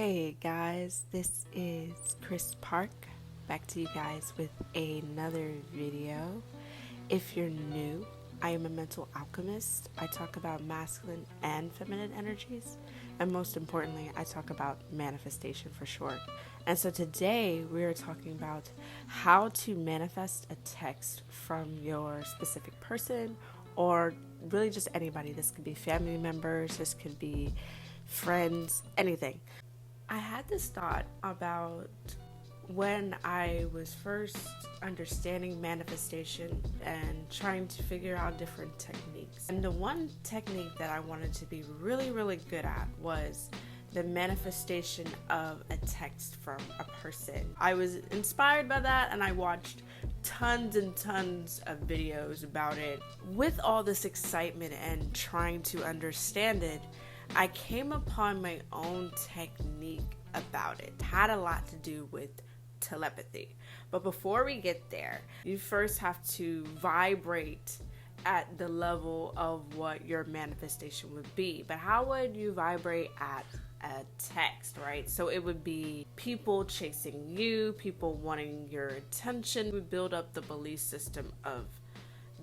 Hey guys, this is Chris Park, back to you guys with another video. If you're new, I am a mental alchemist. I talk about masculine and feminine energies, and most importantly, I talk about manifestation for short. And so today we are talking about how to manifest a text from your specific person, or really just anybody. This could be family members, this could be friends, anything. I had this thought about when I was first understanding manifestation and trying to figure out different techniques. And the one technique that I wanted to be really good at was the manifestation of a text from a person. I was inspired by that and I watched tons and tons of videos about it. With all this excitement and trying to understand it, I came upon my own technique about it. It had a lot to do with telepathy. But before we get there, you first have to vibrate at the level of what your manifestation would be. But how would you vibrate at a text, right? So it would be people chasing you, people wanting your attention. We build up the belief system of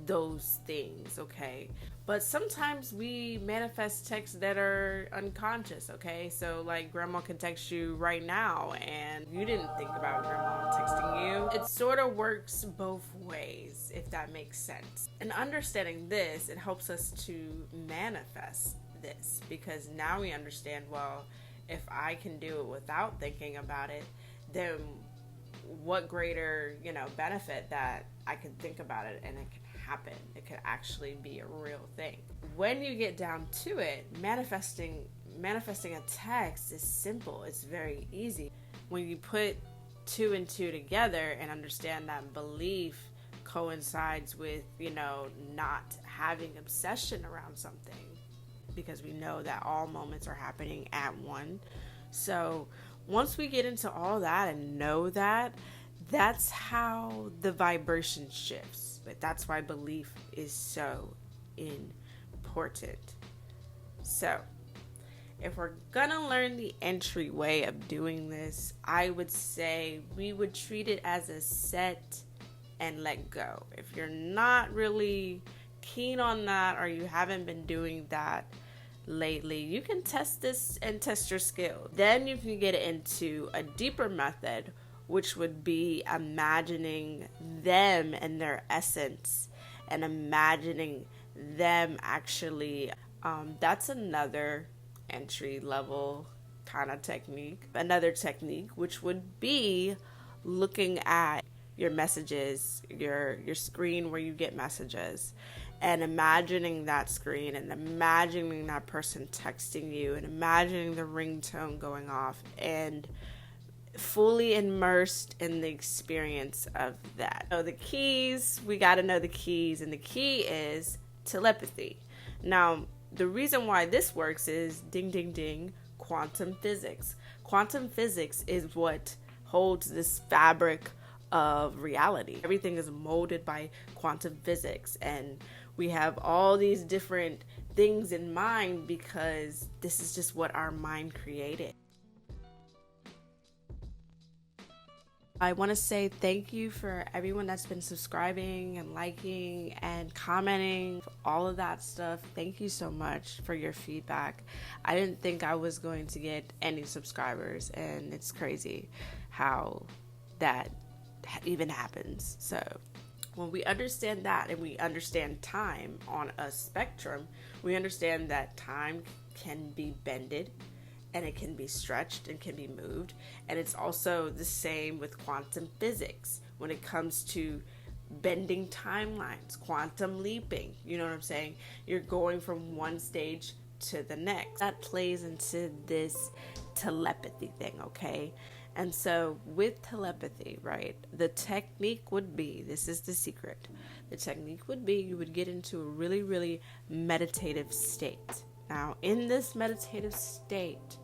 those things, okay? But sometimes we manifest texts that are unconscious, okay? So like grandma can text you right now and you didn't think about grandma texting you. It sort of works both ways, if that makes sense. And understanding this, it helps us to manifest this, because now we understand, well, if I can do it without thinking about it, then what greater, benefit that I can think about it and it can happen. It could actually be a real thing. When you get down to it, manifesting a text is simple. It's very easy. When you put two and two together and understand that belief coincides with, not having obsession around something, because we know that all moments are happening at one. So once we get into all that and know that, that's how the vibration shifts. But that's why belief is so important. So if we're gonna learn the entryway of doing this, I would say we would treat it as a set and let go. If you're not really keen on that, or you haven't been doing that lately, you can test this and test your skill. Then you can get into a deeper method, which would be imagining them and their essence and imagining them actually. That's another entry level kind of technique. Another technique, which would be looking at your messages, your screen where you get messages, and imagining that screen and imagining that person texting you and imagining the ringtone going off and fully immersed in the experience of that. So the keys, we got to know the keys, and the key is telepathy. Now, the reason why this works is ding, ding, ding, quantum physics. Quantum physics is what holds this fabric of reality. Everything is molded by quantum physics, and we have all these different things in mind because this is just what our mind created. I want to say thank you for everyone that's been subscribing and liking and commenting, all of that stuff. Thank you so much for your feedback. I didn't think I was going to get any subscribers, and it's crazy how that even happens. So when we understand that and we understand time on a spectrum, we understand that time can be bended, and it can be stretched and can be moved. And it's also the same with quantum physics when it comes to bending timelines, quantum leaping. You know what I'm saying? You're going from one stage to the next. That plays into this telepathy thing, okay? And so with telepathy, right, the technique would be, this is the secret, the technique would be you would get into a really meditative state. Now, in this meditative state,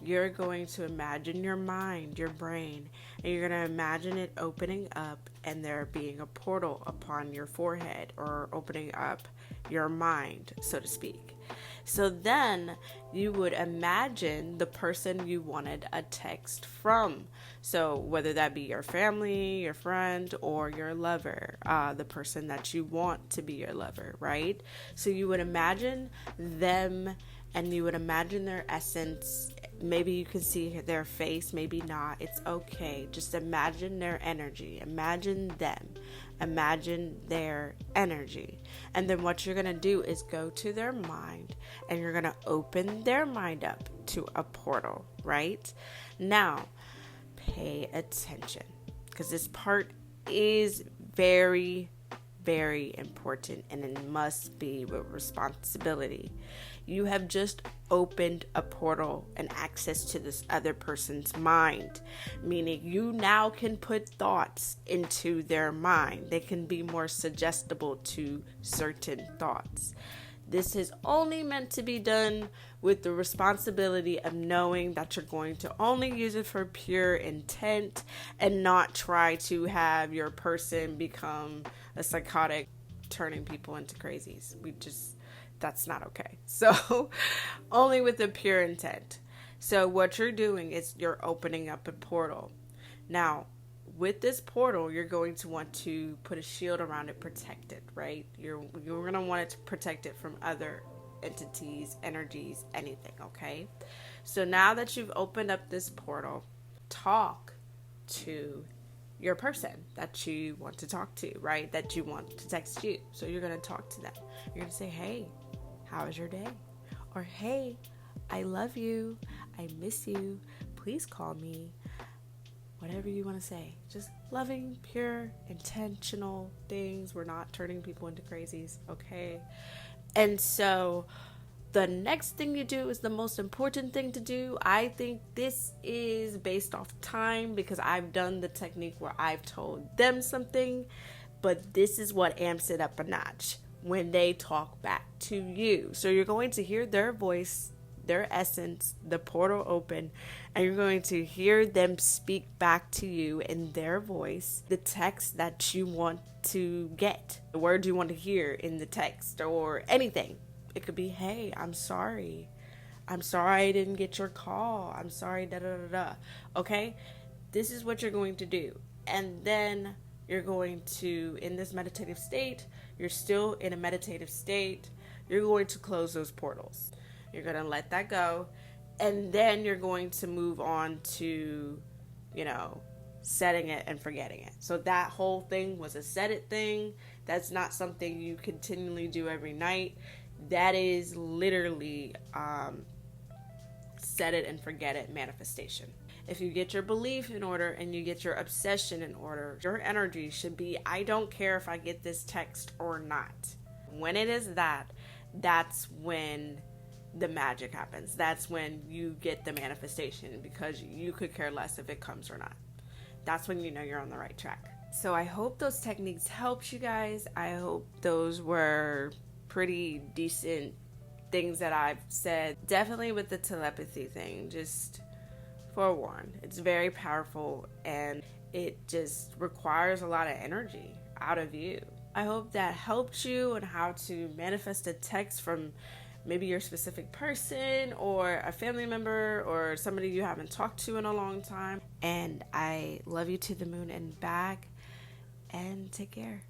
you're going to imagine your mind, your brain, and you're going to imagine it opening up and there being a portal upon your forehead, or opening up your mind, so to speak. So then you would imagine the person you wanted a text from. So whether that be your family, your friend, or your lover, the person that you want to be your lover, right? So you would imagine them and you would imagine their essence. Maybe you can see their face, maybe not. It's okay. Just imagine their energy. Imagine them. Imagine their energy. And then what you're going to do is go to their mind and you're going to open their mind up to a portal, right? Now, pay attention because this part is very, very important and it must be with responsibility. You have just opened a portal and access to this other person's mind, meaning you now can put thoughts into their mind. They can be more suggestible to certain thoughts. This is only meant to be done with the responsibility of knowing that you're going to only use it for pure intent and not try to have your person become a psychotic, turning people into crazies. That's not okay. So only with the pure intent. So what you're doing is you're opening up a portal. Now, with this portal, you're going to want to put a shield around it, protect it, right? You're going to want it to protect it from other entities, energies, anything, okay? So now that you've opened up this portal, talk to your person that you want to talk to, right? That you want to text you. So you're going to talk to them. You're going to say, hey, how was your day? Or, hey, I love you. I miss you. Please call me. Whatever you want to say. Just loving, pure, intentional things. We're not turning people into crazies, okay? And so the next thing you do is the most important thing to do. I think this is based off time because I've done the technique where I've told them something, but this is what amps it up a notch when they talk back to you. So you're going to hear their voice, their essence, the portal open, and you're going to hear them speak back to you in their voice, the text that you want to get, the words you want to hear in the text or anything. It could be, hey, I'm sorry. I'm sorry I didn't get your call. I'm sorry, da da da da. Okay? This is what you're going to do. And then you're going to, in this meditative state, you're still in a meditative state, you're going to close those portals. You're going to let that go. And then you're going to move on to, setting it and forgetting it. So that whole thing was a set it thing. That's not something you continually do every night. That is literally set it and forget it manifestation. If you get your belief in order and you get your obsession in order, your energy should be, I don't care if I get this text or not. When it is that, that's when the magic happens. That's when you get the manifestation because you could care less if it comes or not. That's when you know you're on the right track. So I hope those techniques helped you guys. I hope those were pretty decent things that I've said. Definitely with the telepathy thing, just forewarned. It's very powerful and it just requires a lot of energy out of you. I hope that helped you on how to manifest a text from maybe your specific person or a family member or somebody you haven't talked to in a long time. And I love you to the moon and back, and take care.